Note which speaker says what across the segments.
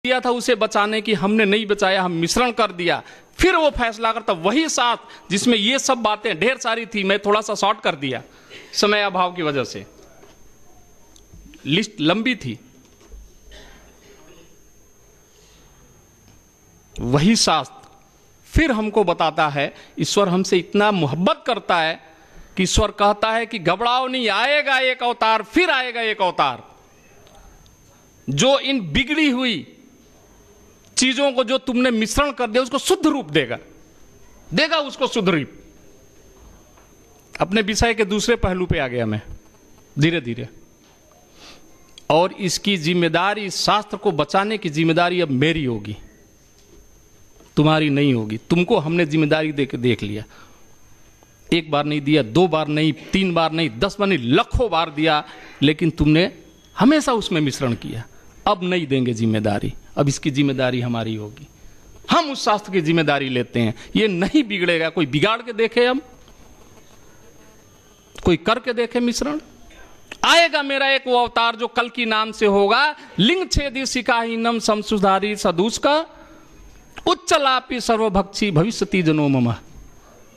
Speaker 1: दिया था उसे बचाने की, हमने नहीं बचाया, हम मिश्रण कर दिया। फिर वो फैसला करता, वही साथ जिसमें ये सब बातें ढेर सारी थी, मैं थोड़ा सा शॉर्ट कर दिया समय अभाव की वजह से, लिस्ट लंबी थी। वही शास्त्र फिर हमको बताता है, ईश्वर हमसे इतना मोहब्बत करता है कि ईश्वर कहता है कि घबराओ नहीं, आएगा एक अवतार, फिर आएगा एक अवतार जो इन बिगड़ी हुई चीजों को जो तुमने मिश्रण कर दिया उसको शुद्ध रूप देगा उसको शुद्ध रूप। अपने विषय के दूसरे पहलू पे आ गया मैं धीरे धीरे। और इसकी जिम्मेदारी, शास्त्र को बचाने की जिम्मेदारी अब मेरी होगी, तुम्हारी नहीं होगी। तुमको हमने जिम्मेदारी देके देख लिया, एक बार नहीं दिया, 2 बार नहीं, 3 बार नहीं, 10 बार नहीं, लाखों बार दिया, लेकिन तुमने हमेशा उसमें मिश्रण किया। अब नहीं देंगे जिम्मेदारी, अब इसकी जिम्मेदारी हमारी होगी। हम उस शास्त्र की जिम्मेदारी लेते हैं, ये नहीं बिगड़ेगा। कोई बिगाड़ के देखे, हम कोई करके देखे मिश्रण। आएगा मेरा एक वो अवतार जो कल की नाम से होगा, लिंग छेदी शिकाहीनम संसुधारी सदूस का उच्चलापी सर्वभक्षी भविष्यति जनो मम।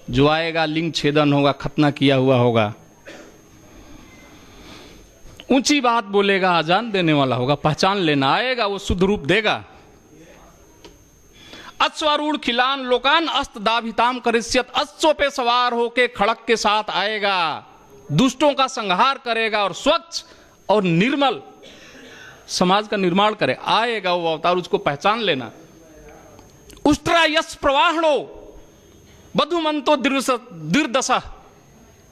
Speaker 1: जो आएगा लिंग छेदन होगा, खतना किया हुआ होगा, ऊंची बात बोलेगा, आजान देने वाला होगा, पहचान लेना। आएगा वो शुद्ध रूप देगा। अश्वारूढ़ खिलान लोकान अस्त दाभिताम करिष्यत। अश्व पे सवार होके खड़क के साथ आएगा, दुष्टों का संहार करेगा और स्वच्छ और निर्मल समाज का निर्माण करे। आएगा वो अवतार, उसको पहचान लेना। उष्ट्रा यश प्रवाहणो बधुमंतो दीर्दशा।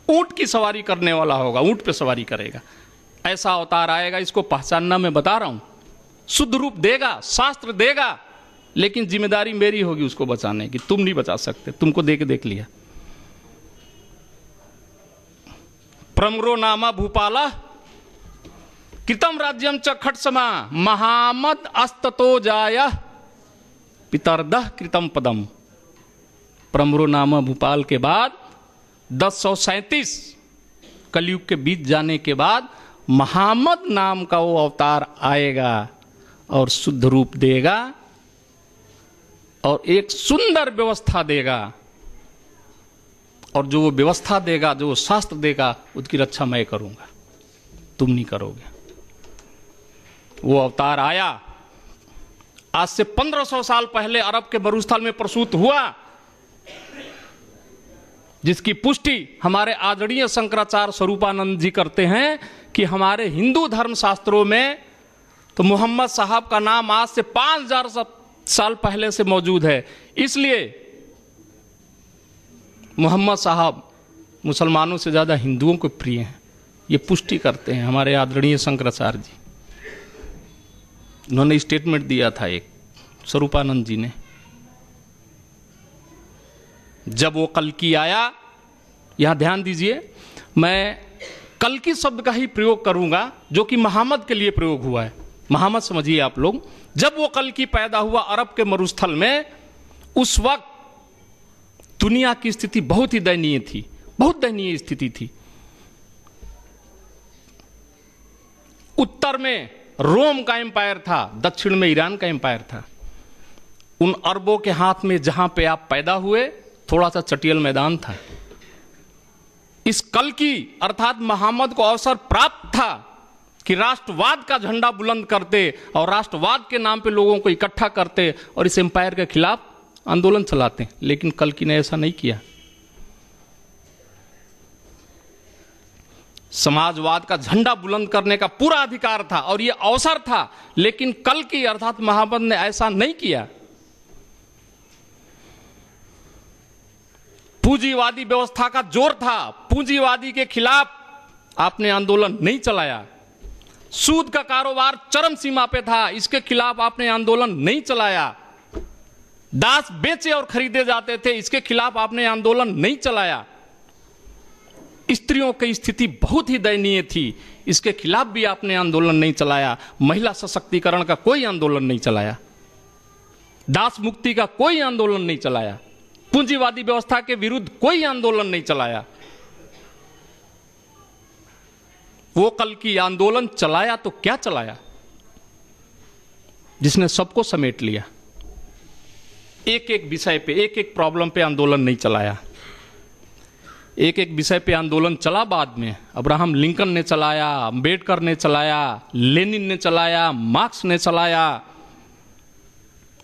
Speaker 1: ऊंट की सवारी करने वाला होगा, ऊंट पे सवारी करेगा। ऐसा अवतार आएगा, इसको पहचानना मैं बता रहा हूं। शुद्ध रूप देगा, शास्त्र देगा, लेकिन जिम्मेदारी मेरी होगी उसको बचाने की। तुम नहीं बचा सकते, तुमको देख लिया। प्रमरो नामा भूपाला कृतम राज्यम च खट्समा महामद अस्ततो जाय पितरदह कृतम पदम। प्रमरो नामा भूपाल के बाद 1037 कलयुग के बीत जाने के बाद महामद नाम का वो अवतार आएगा और शुद्ध रूप देगा और एक सुंदर व्यवस्था देगा। और जो वो व्यवस्था देगा, जो वो शास्त्र देगा, उसकी रक्षा मैं करूंगा, तुम नहीं करोगे। वो अवतार आया, आज से 1500 साल पहले अरब के मरुस्थल में प्रसूत हुआ, जिसकी पुष्टि हमारे आदरणीय शंकराचार्य स्वरूपानंद जी करते हैं कि हमारे हिंदू धर्म शास्त्रों में तो मोहम्मद साहब का नाम आज से 5000 साल पहले से मौजूद है। इसलिए मोहम्मद साहब मुसलमानों से ज़्यादा हिंदुओं को प्रिय हैं, ये पुष्टि करते हैं हमारे आदरणीय शंकराचार्य जी। उन्होंने स्टेटमेंट दिया था एक, स्वरूपानंद जी ने। जब वो कल्कि आया, यहां ध्यान दीजिए, मैं कल्कि शब्द का ही प्रयोग करूंगा जो कि मोहम्मद के लिए प्रयोग हुआ है। मोहम्मद समझिए आप लोग। जब वो कल्कि पैदा हुआ अरब के मरुस्थल में, उस वक्त दुनिया की स्थिति बहुत ही दयनीय थी, बहुत दयनीय स्थिति थी। उत्तर में रोम का एम्पायर था, दक्षिण में ईरान का एम्पायर था। उन अरबों के हाथ में जहां पे आप पैदा हुए, थोड़ा सा चटियल मैदान था। इस कल्कि अर्थात मोहम्मद को अवसर प्राप्त था कि राष्ट्रवाद का झंडा बुलंद करते और राष्ट्रवाद के नाम पे लोगों को इकट्ठा करते और इस एम्पायर के खिलाफ आंदोलन चलाते। लेकिन कल्कि ने ऐसा नहीं किया। समाजवाद का झंडा बुलंद करने का पूरा अधिकार था और यह अवसर था, लेकिन कल्कि अर्थात मोहम्मद ने ऐसा नहीं किया। पूंजीवादी व्यवस्था का जोर था, पूंजीवादी के खिलाफ आपने आंदोलन नहीं चलाया। सूद का कारोबार चरम सीमा पे था, इसके खिलाफ आपने आंदोलन नहीं चलाया। दास बेचे और खरीदे जाते थे, इसके खिलाफ आपने आंदोलन नहीं चलाया। स्त्रियों की स्थिति बहुत ही दयनीय थी, इसके खिलाफ भी आपने आंदोलन नहीं चलाया। महिला सशक्तिकरण का कोई आंदोलन नहीं चलाया, दास मुक्ति का कोई आंदोलन नहीं चलाया, पूंजीवादी व्यवस्था के विरुद्ध कोई आंदोलन नहीं चलाया। वो कल की आंदोलन चलाया तो क्या चलाया? जिसने सबको समेट लिया। एक एक विषय पे, एक एक प्रॉब्लम पे आंदोलन नहीं चलाया। एक एक विषय पे आंदोलन चला बाद में। अब्राहम लिंकन ने चलाया, अंबेडकर ने चलाया, लेनिन ने चलाया, मार्क्स ने चलाया,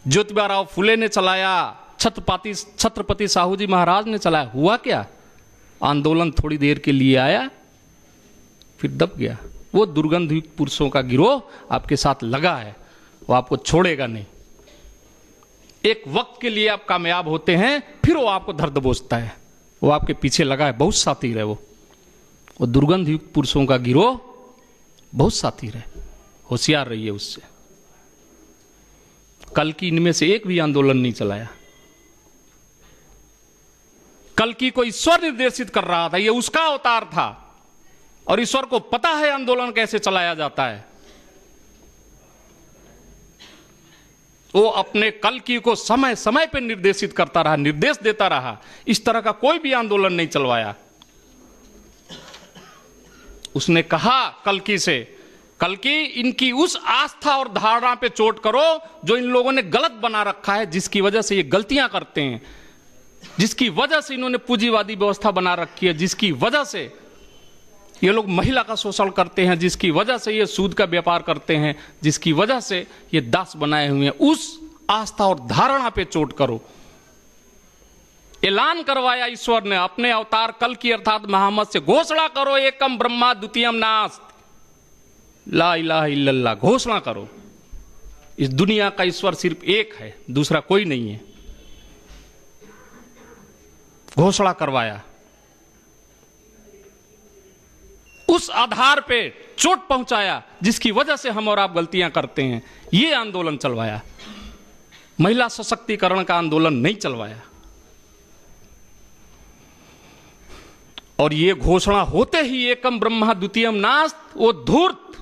Speaker 1: ज्योतिबा राव फुले ने चलाया, छत्रपति साहू जी महाराज ने चलाया। हुआ क्या? आंदोलन थोड़ी देर के लिए आया, फिर दब गया। वो दुर्गंधयुक्त पुरुषों का गिरोह आपके साथ लगा है, वो आपको छोड़ेगा नहीं। एक वक्त के लिए आप कामयाब होते हैं, फिर वो आपको धर दबोचता है। वो आपके पीछे लगा है, बहुत साथी रहे। वो दुर्गंधयुक्त पुरुषों का गिरोह बहुत साथी रहे, होशियार रहिए उससे। कल की इनमें से एक भी आंदोलन नहीं चलाया। कल की को ईश्वर निर्देशित कर रहा था, ये उसका अवतार था, और ईश्वर को पता है आंदोलन कैसे चलाया जाता है। वो अपने कल की को समय समय पर निर्देशित करता रहा, निर्देश देता रहा। इस तरह का कोई भी आंदोलन नहीं चलवाया। उसने कहा कल की से, कल की इनकी उस आस्था और धारणा पे चोट करो जो इन लोगों ने गलत बना रखा है, जिसकी वजह से ये गलतियां करते हैं, जिसकी वजह से इन्होंने पूंजीवादी व्यवस्था बना रखी है, जिसकी वजह से ये लोग महिला का शोषण करते हैं, जिसकी वजह से ये सूद का व्यापार करते हैं, जिसकी वजह से ये दास बनाए हुए हैं। उस आस्था और धारणा पे चोट करो। ऐलान करवाया ईश्वर ने अपने अवतार कल की अर्थात मोहम्मद से, घोषणा करो एकम ब्रह्मा द्वितीयम नास्त, ला इलाहा इल्लल्लाह। घोषणा करो इस दुनिया का ईश्वर सिर्फ एक है, दूसरा कोई नहीं है। घोषणा करवाया। उस आधार पे चोट पहुंचाया जिसकी वजह से हम और आप गलतियां करते हैं। ये आंदोलन चलवाया। महिला सशक्तिकरण का आंदोलन नहीं चलवाया। और ये घोषणा होते ही एकम ब्रह्मा द्वितीयम नास्त, वो धूर्त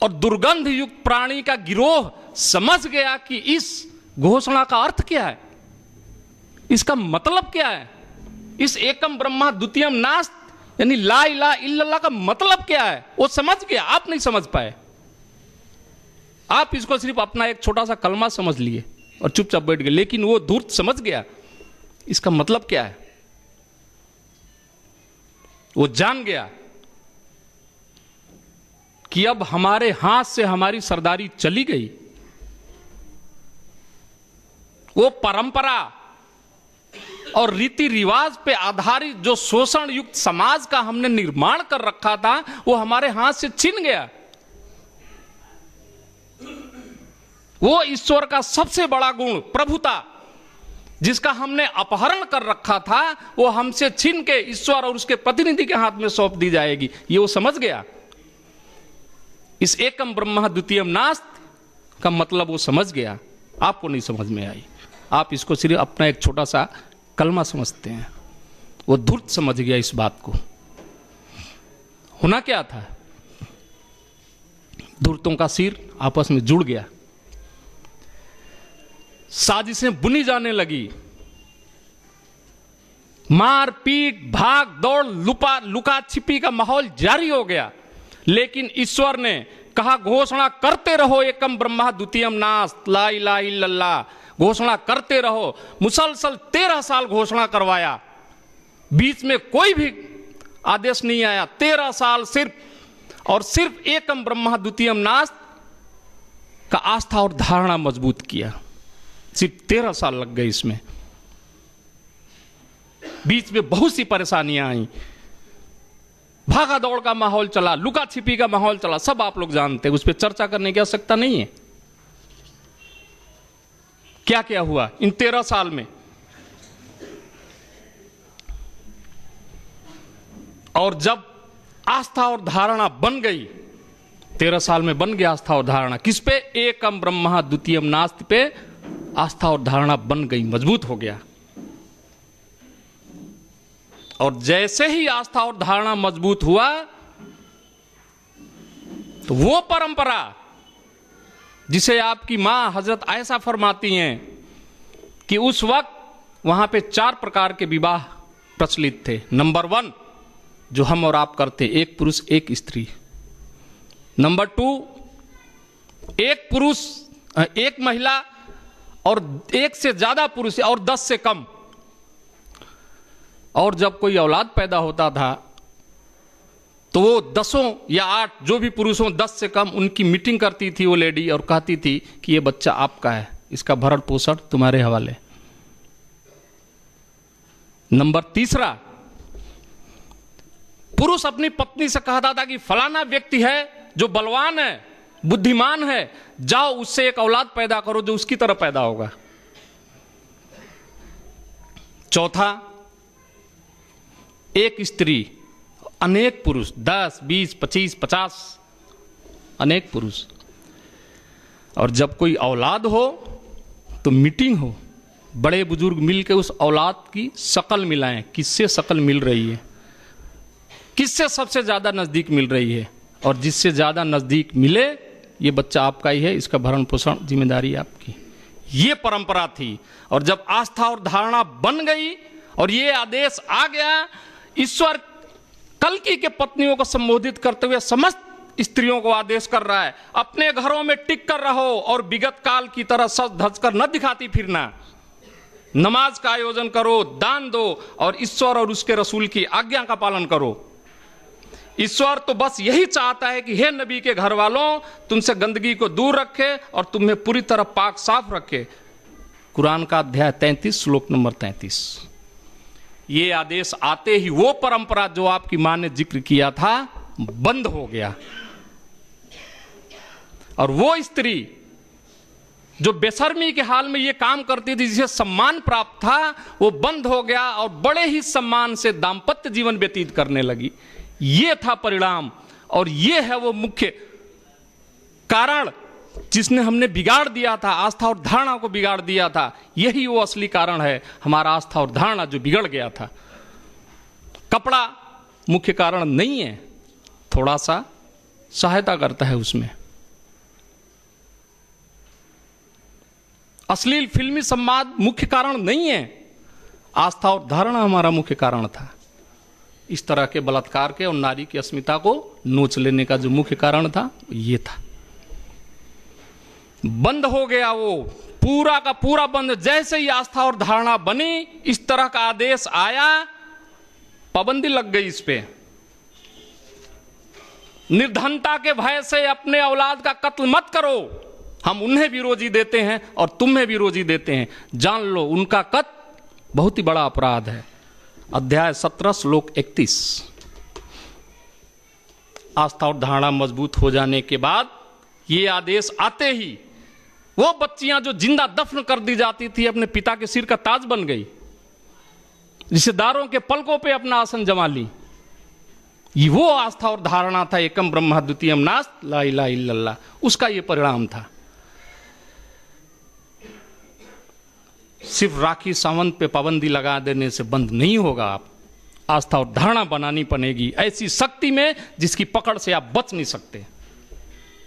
Speaker 1: और दुर्गंध युक्त प्राणी का गिरोह समझ गया कि इस घोषणा का अर्थ क्या है, इसका मतलब क्या है। इस एकम ब्रह्मा द्वितीयम नास्त यानी ला इलाहा इल्लल्लाह का मतलब क्या है, वो समझ गया। आप नहीं समझ पाए। आप इसको सिर्फ अपना एक छोटा सा कलमा समझ लिए और चुपचाप बैठ गए, लेकिन वो धूर्त समझ गया इसका मतलब क्या है। वो जान गया कि अब हमारे हाथ से हमारी सरदारी चली गई। वो परंपरा और रीति रिवाज पे आधारित जो शोषण युक्त समाज का हमने निर्माण कर रखा था, वो हमारे हाथ से छिन गया। वो ईश्वर का सबसे बड़ा गुण प्रभुता, जिसका हमने अपहरण कर रखा था, वो हमसे छीन के ईश्वर और उसके प्रतिनिधि के हाथ में सौंप दी जाएगी। ये वो समझ गया। इस एकम ब्रह्मा द्वितीयम नास्त का मतलब वो समझ गया। आपको नहीं समझ में आई। आप इसको सिर्फ अपना एक छोटा सा कलमा समझते हैं। वो धूर्त समझ गया इस बात को। होना क्या था, धूर्तों का सिर आपस में जुड़ गया, साजिशें बुनी जाने लगी, मार पीट भाग दौड़ लुका छिपी का माहौल जारी हो गया। लेकिन ईश्वर ने कहा घोषणा करते रहो एकम ब्रह्मा द्वितीयम नास्त ला इलाहा इल्लल्लाह। घोषणा करते रहो। मुसलसल 13 साल घोषणा करवाया, बीच में कोई भी आदेश नहीं आया। 13 साल सिर्फ और सिर्फ एकम ब्रह्मा द्वितीयम नास्त का आस्था और धारणा मजबूत किया। सिर्फ 13 साल लग गए इसमें। बीच में बहुत सी परेशानियां आई, भागा दौड़ का माहौल चला, लुका छिपी का माहौल चला, सब आप लोग जानते हैं, उस पर चर्चा करने की आवश्यकता नहीं है। क्या क्या हुआ इन 13 साल में। और जब आस्था और धारणा बन गई, 13 साल में बन गया आस्था और धारणा, किस पे, एकम ब्रह्मा द्वितीयम नास्त पे आस्था और धारणा बन गई, मजबूत हो गया। और जैसे ही आस्था और धारणा मजबूत हुआ तो वो परंपरा जिसे आपकी मां हजरत आयशा फरमाती हैं कि उस वक्त वहां पे 4 प्रकार के विवाह प्रचलित थे। नंबर 1 जो हम और आप करते, एक पुरुष एक स्त्री। नंबर 2 एक पुरुष, एक महिला और एक से ज्यादा पुरुष और 10 से कम। और जब कोई औलाद पैदा होता था तो वो 10 या 8 जो भी पुरुष हों 10 से कम, उनकी मीटिंग करती थी वो लेडी और कहती थी कि ये बच्चा आपका है, इसका भरण पोषण तुम्हारे हवाले। नंबर तीसरा, पुरुष अपनी पत्नी से कहता था कि फलाना व्यक्ति है जो बलवान है, बुद्धिमान है, जाओ उससे एक औलाद पैदा करो जो उसकी तरह पैदा होगा। चौथा, एक स्त्री अनेक पुरुष, 10, 20, 25, 50 अनेक पुरुष। और जब कोई औलाद हो तो मीटिंग हो, बड़े बुजुर्ग मिलकर उस औलाद की शक्ल मिलाएं, किससे शक्ल मिल रही है, किससे सबसे ज्यादा नजदीक मिल रही है, और जिससे ज्यादा नजदीक मिले ये बच्चा आपका ही है, इसका भरण पोषण जिम्मेदारी आपकी। ये परंपरा थी। और जब आस्था और धारणा बन गई और ये आदेश आ गया, ईश्वर कल्कि के पत्नियों को संबोधित करते हुए समस्त स्त्रियों को आदेश कर रहा है, अपने घरों में टिक कर रहो और विगत काल की तरह सज धज कर न दिखाती फिरना, नमाज का आयोजन करो, दान दो और ईश्वर और उसके रसूल की आज्ञा का पालन करो। ईश्वर तो बस यही चाहता है कि हे नबी के घर वालों, तुमसे गंदगी को दूर रखे और तुम्हें पूरी तरह पाक साफ रखे। कुरान का अध्याय 33 श्लोक नंबर 33। ये आदेश आते ही वो परंपरा जो आपकी मां ने जिक्र किया था बंद हो गया, और वो स्त्री जो बेशर्मी के हाल में ये काम करती थी, जिसे सम्मान प्राप्त था, वो बंद हो गया और बड़े ही सम्मान से दाम्पत्य जीवन व्यतीत करने लगी। ये था परिणाम, और ये है वो मुख्य कारण जिसने हमने बिगाड़ दिया था, आस्था और धारणा को बिगाड़ दिया था। यही वो असली कारण है, हमारा आस्था और धारणा जो बिगड़ गया था। कपड़ा मुख्य कारण नहीं है, थोड़ा सा सहायता करता है उसमें। अश्लील फिल्मी संवाद मुख्य कारण नहीं है, आस्था और धारणा हमारा मुख्य कारण था। इस तरह के बलात्कार के और नारी की अस्मिता को नोच लेने का जो मुख्य कारण था ये था। बंद हो गया वो, पूरा का पूरा बंद। जैसे ही आस्था और धारणा बनी, इस तरह का आदेश आया, पाबंदी लग गई इस पे। निर्धनता के भय से अपने औलाद का कत्ल मत करो, हम उन्हें भी रोजी देते हैं और तुम्हें भी रोजी देते हैं, जान लो उनका कत्ल बहुत ही बड़ा अपराध है। अध्याय 17 श्लोक 31। आस्था और धारणा मजबूत हो जाने के बाद ये आदेश आते ही वो बच्चियां जो जिंदा दफन कर दी जाती थी अपने पिता के सिर का ताज बन गई, रिश्तेदारों के पलकों पे अपना आसन जमा ली। ये वो आस्था और धारणा था, एकम ब्रह्म द्वितीयम नास्त ला इलाहा इल्लल्लाह, उसका ये परिणाम था। सिर्फ राखी सावंत पे पाबंदी लगा देने से बंद नहीं होगा। आप आस्था और धारणा बनानी पड़ेगी ऐसी शक्ति में जिसकी पकड़ से आप बच नहीं सकते,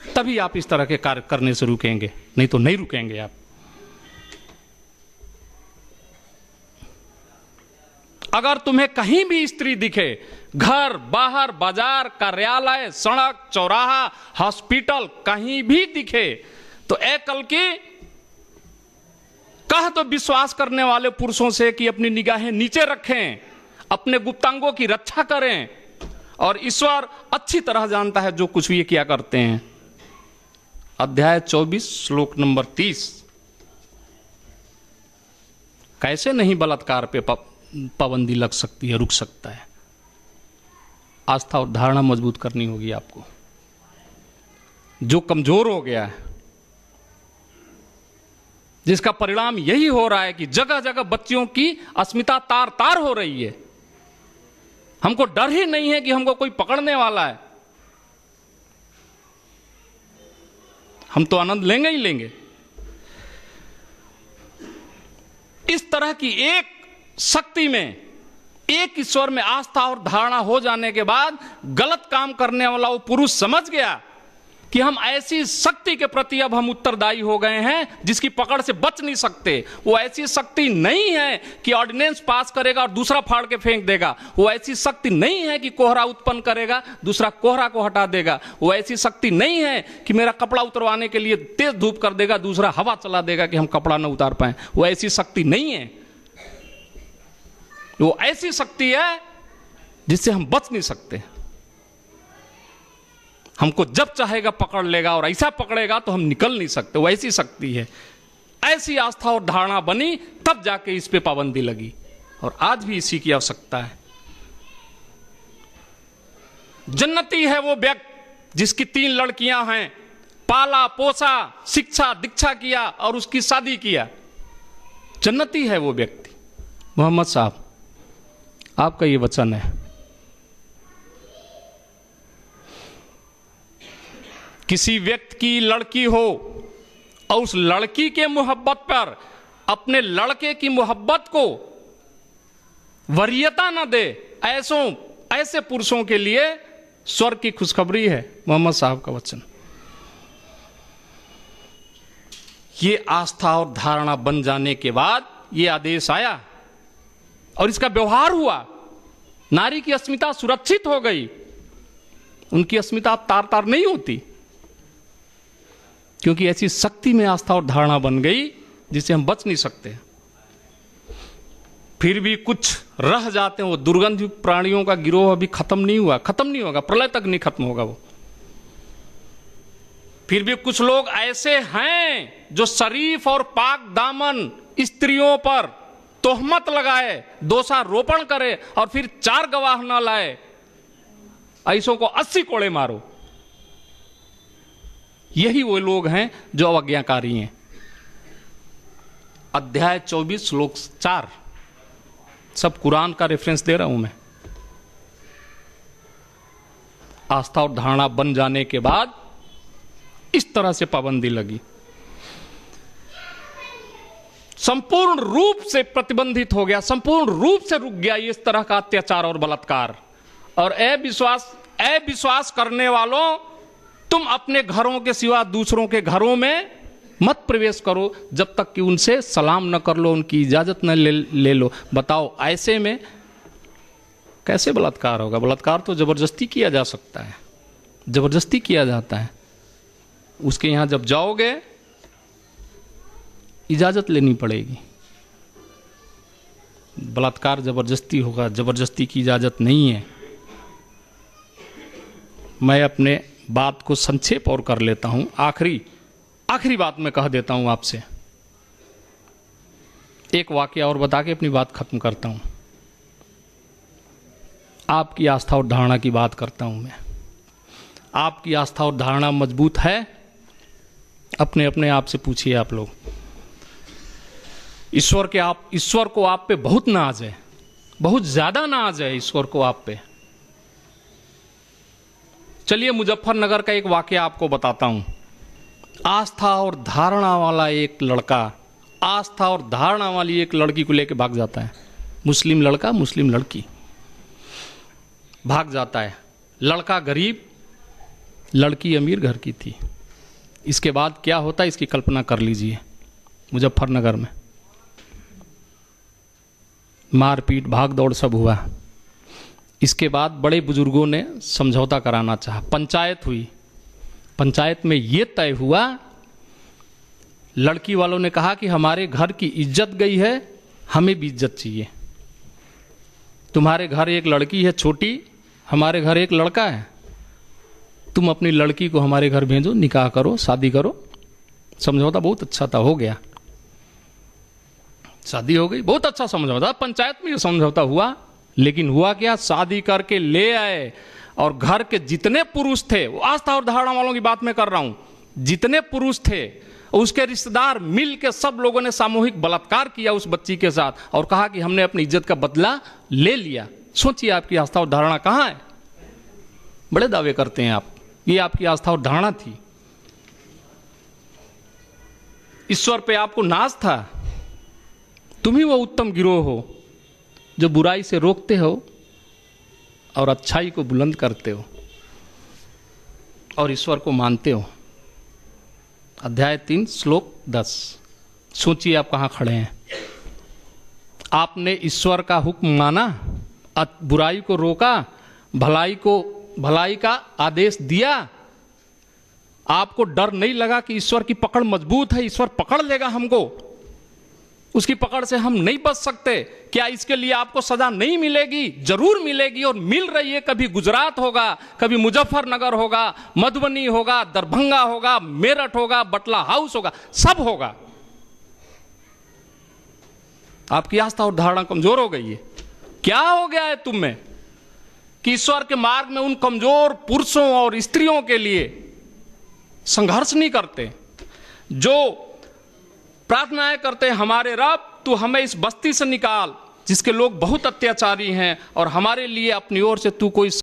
Speaker 1: तभी आप इस तरह के कार्य करने से रुकेंगे, नहीं तो नहीं रुकेंगे आप। अगर तुम्हें कहीं भी स्त्री दिखे, घर, बाहर, बाजार, कार्यालय, सड़क, चौराहा, हॉस्पिटल, कहीं भी दिखे, तो ए कल की कह तो विश्वास करने वाले पुरुषों से कि अपनी निगाहें नीचे रखें, अपने गुप्तांगों की रक्षा करें, और ईश्वर अच्छी तरह जानता है जो कुछ भी ये किया करते हैं। अध्याय 24 श्लोक नंबर 30। कैसे नहीं बलात्कार पे पाबंदी लग सकती है, रुक सकता है। आस्था और धारणा मजबूत करनी होगी आपको। जो कमजोर हो गया है, जिसका परिणाम यही हो रहा है कि जगह जगह बच्चियों की अस्मिता तार तार हो रही है, हमको डर ही नहीं है कि हमको कोई पकड़ने वाला है, हम तो आनंद लेंगे ही लेंगे। इस तरह की एक शक्ति में, एक ईश्वर में आस्था और धारणा हो जाने के बाद गलत काम करने वाला वो पुरुष समझ गया कि हम ऐसी शक्ति के प्रति अब हम उत्तरदायी हो गए हैं जिसकी पकड़ से बच नहीं सकते। वो ऐसी शक्ति नहीं है कि ऑर्डिनेंस पास करेगा और दूसरा फाड़ के फेंक देगा। वो ऐसी शक्ति नहीं है कि कोहरा उत्पन्न करेगा, दूसरा कोहरा को हटा देगा। वो ऐसी शक्ति नहीं है कि मेरा कपड़ा उतरवाने के लिए तेज धूप कर देगा, दूसरा हवा चला देगा कि हम कपड़ा न उतार पाए। वो ऐसी शक्ति नहीं है। वो ऐसी शक्ति है जिससे हम बच नहीं सकते। हमको जब चाहेगा पकड़ लेगा और ऐसा पकड़ेगा तो हम निकल नहीं सकते। वो ऐसी शक्ति है। ऐसी आस्था और धारणा बनी तब जाके इस पे पाबंदी लगी, और आज भी इसी की आवश्यकता है। जन्नती है वो व्यक्ति जिसकी 3 लड़कियां हैं, पाला पोसा, शिक्षा दीक्षा किया और उसकी शादी किया। जन्नती है वो व्यक्ति। मोहम्मद साहब, आपका ये वचन है। किसी व्यक्ति की लड़की हो और उस लड़की के मोहब्बत पर अपने लड़के की मोहब्बत को वरीयता न दे, ऐसे पुरुषों के लिए स्वर्ग की खुशखबरी है। मोहम्मद साहब का वचन। ये आस्था और धारणा बन जाने के बाद ये आदेश आया और इसका व्यवहार हुआ। नारी की अस्मिता सुरक्षित हो गई। उनकी अस्मिता अब तार तार नहीं होती, क्योंकि ऐसी शक्ति में आस्था और धारणा बन गई जिसे हम बच नहीं सकते। फिर भी कुछ रह जाते हैं। वो दुर्गंधयुक्त प्राणियों का गिरोह अभी खत्म नहीं हुआ, खत्म नहीं होगा, प्रलय तक नहीं खत्म होगा वो। फिर भी कुछ लोग ऐसे हैं जो शरीफ और पाक दामन स्त्रियों पर तोहमत लगाए, दोषारोपण करे और फिर 4 गवाह न लाए। ऐसों को 80 कोड़े मारो। यही वो लोग हैं जो अवज्ञाकारी हैं। अध्याय 24 श्लोक 4, सब कुरान का रेफरेंस दे रहा हूं मैं। आस्था और धारणा बन जाने के बाद इस तरह से पाबंदी लगी, संपूर्ण रूप से प्रतिबंधित हो गया, संपूर्ण रूप से रुक गया इस तरह का अत्याचार और बलात्कार। और अविश्वास करने वालों, तुम अपने घरों के सिवा दूसरों के घरों में मत प्रवेश करो जब तक कि उनसे सलाम न कर लो, उनकी इजाजत न ले लो। बताओ, ऐसे में कैसे बलात्कार होगा? बलात्कार तो जबरदस्ती किया जा सकता है, जबरदस्ती किया जाता है। उसके यहां जब जाओगे इजाजत लेनी पड़ेगी। बलात्कार जबरदस्ती होगा, जबरदस्ती की इजाजत नहीं है। मैं अपने बात को संक्षेप और कर लेता हूं। आखिरी बात मैं कह देता हूं आपसे। एक वाकया और बता के अपनी बात खत्म करता हूं। आपकी आस्था और धारणा की बात करता हूं मैं। आपकी आस्था और धारणा मजबूत है? अपने आप से पूछिए आप लोग। ईश्वर को आप पे बहुत नाज है, बहुत ज्यादा नाज है ईश्वर को आप पे। चलिए मुजफ्फरनगर का एक वाकया आपको बताता हूं। आस्था और धारणा वाला एक लड़का, आस्था और धारणा वाली एक लड़की को लेकर भाग जाता है। मुस्लिम लड़का, मुस्लिम लड़की, भाग जाता है। लड़का गरीब, लड़की अमीर घर की थी। इसके बाद क्या होता है इसकी कल्पना कर लीजिए। मुजफ्फरनगर में मारपीट, भाग दौड़ सब हुआ। इसके बाद बड़े बुजुर्गों ने समझौता कराना चाहा, पंचायत हुई। पंचायत में ये तय हुआ, लड़की वालों ने कहा कि हमारे घर की इज्जत गई है, हमें भी इज्जत चाहिए। तुम्हारे घर एक लड़की है छोटी, हमारे घर एक लड़का है, तुम अपनी लड़की को हमारे घर भेजो, निकाह करो, शादी करो। समझौता बहुत अच्छा था, हो गया, शादी हो गई, बहुत अच्छा समझौता। पंचायत में ये समझौता हुआ, लेकिन हुआ क्या? शादी करके ले आए और घर के जितने पुरुष थे, वो आस्था और धारणा वालों की बात मैं कर रहा हूं, जितने पुरुष थे उसके रिश्तेदार मिल के सब लोगों ने सामूहिक बलात्कार किया उस बच्ची के साथ और कहा कि हमने अपनी इज्जत का बदला ले लिया। सोचिए आपकी आस्था और धारणा कहां है? बड़े दावे करते हैं आप, ये आपकी आस्था और धारणा थी। ईश्वर पे आपको नाज था। तुम ही वो उत्तम गिरोह हो जो बुराई से रोकते हो और अच्छाई को बुलंद करते हो। और ईश्वर को मानते हो। अध्याय 3 श्लोक 10। सोचिए आप कहाँ खड़े हैं। आपने ईश्वर का हुक्म माना, बुराई को रोका, भलाई का आदेश दिया। आपको डर नहीं लगा कि ईश्वर की पकड़ मजबूत है, ईश्वर पकड़ लेगा हमको, उसकी पकड़ से हम नहीं बच सकते। क्या इसके लिए आपको सजा नहीं मिलेगी? जरूर मिलेगी, और मिल रही है। कभी गुजरात होगा, कभी मुजफ्फरनगर होगा, मधुबनी होगा, दरभंगा होगा, मेरठ होगा, बटला हाउस होगा, सब होगा। आपकी आस्था और धारणा कमजोर हो गई है। क्या हो गया है तुम में कि ईश्वर के मार्ग में उन कमजोर पुरुषों और स्त्रियों के लिए संघर्ष नहीं करते, जो प्रार्थनाएं करते हैं, हमारे रब तू हमें इस बस्ती से निकाल जिसके लोग बहुत अत्याचारी हैं, और हमारे लिए अपनी ओर से तू कोई